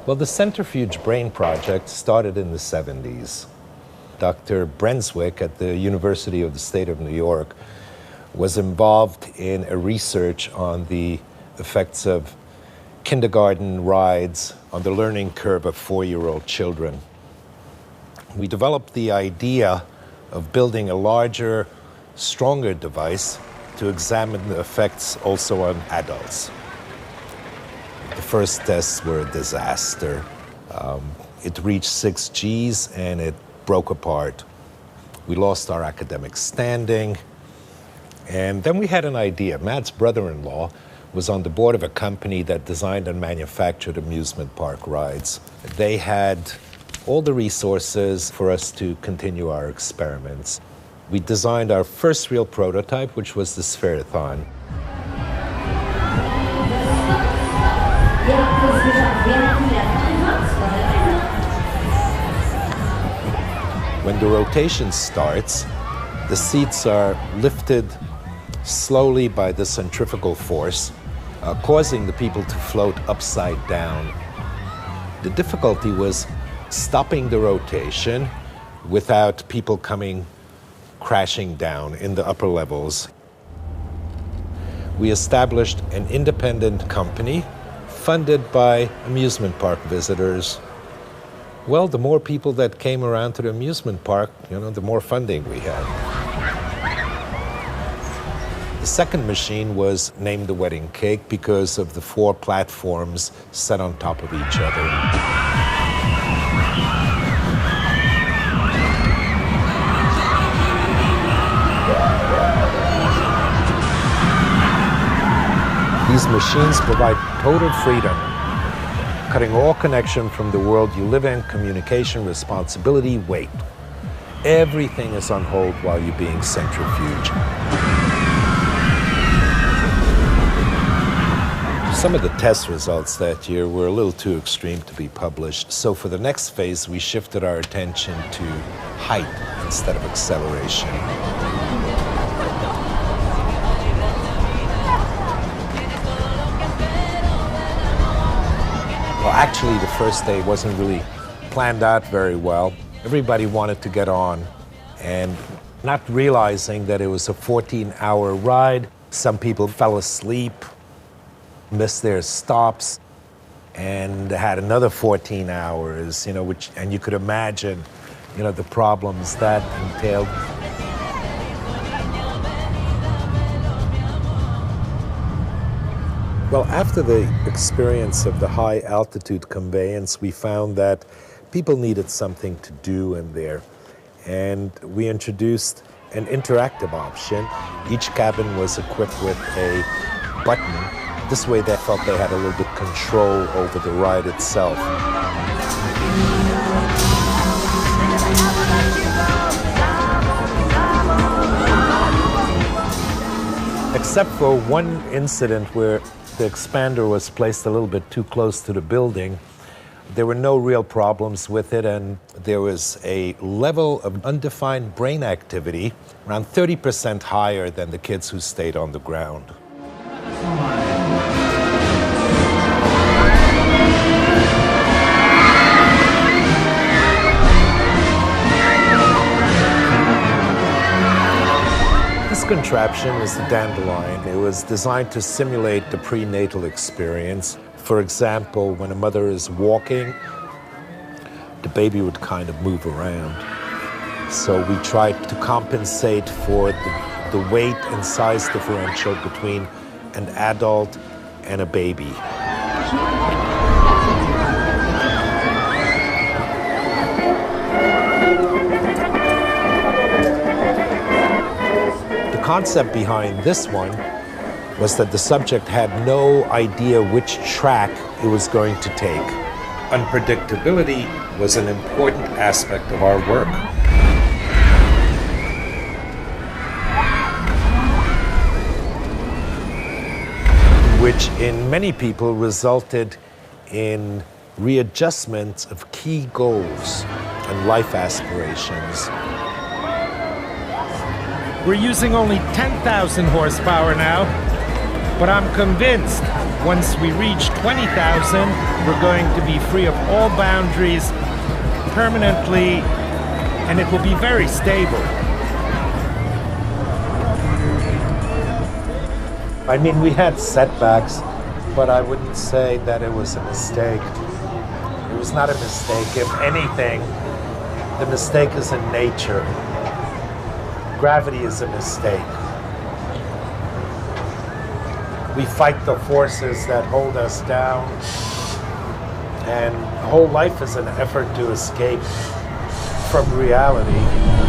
Well, the centrifuge brain project started in the 70s. Dr. Brenswick at the University of the State of New York was involved in a research on the effects of kindergarten rides on the learning curve of 4-year-old children. We developed the idea of building a larger, stronger device to examine the effects also on adults. The first tests were a disaster. It reached 6 Gs and it broke apart. We lost our academic standing. And then we had an idea. Matt's brother-in-law was on the board of a company that designed and manufactured amusement park rides. They had all the resources for us to continue our experiments. We designed our first real prototype, which was the Sphere-a-thon. When the rotation starts, the seats are lifted slowly by the centrifugal force, causing the people to float upside down. The difficulty was stopping the rotation without people coming crashing down in the upper levels. We established an independent company funded by amusement park visitors. Well, the more people that came around to the amusement park, the more funding we had. The second machine was named the Wedding Cake because of the 4 platforms set on top of each other. These machines provide total freedom, cutting all connection from the world you live in, communication, responsibility, weight. Everything is on hold while you're being centrifuged. Some of the test results that year were a little too extreme to be published, so for the next phase, we shifted our attention to height instead of acceleration. Well, actually, the first day wasn't really planned out very well. Everybody wanted to get on, and not realizing that it was a 14-hour ride, some people fell asleep, missed their stops, and had another 14 hours, and you could imagine, the problems that entailed. Well, after the experience of the high-altitude conveyance, we found that people needed something to do in there. And we introduced an interactive option. Each cabin was equipped with a button. This way they felt they had a little bit of control over the ride itself. Except for one incident where the expander was placed a little bit too close to the building, there were no real problems with it, and there was a level of undefined brain activity around 30% higher than the kids who stayed on the ground. This contraption is the dandelion. It was designed to simulate the prenatal experience. For example, when a mother is walking, the baby would kind of move around. So we tried to compensate for the weight and size differential between an adult and a baby. The concept behind this one was that the subject had no idea which track it was going to take. Unpredictability was an important aspect of our work. Which in many people resulted in readjustments of key goals and life aspirations. We're using only 10,000 horsepower now. But I'm convinced once we reach 20,000, we're going to be free of all boundaries permanently, and it will be very stable. I mean, we had setbacks, but I wouldn't say that it was a mistake. It was not a mistake. If anything, the mistake is in nature. Gravity is a mistake. We fight the forces that hold us down, and whole life is an effort to escape from reality.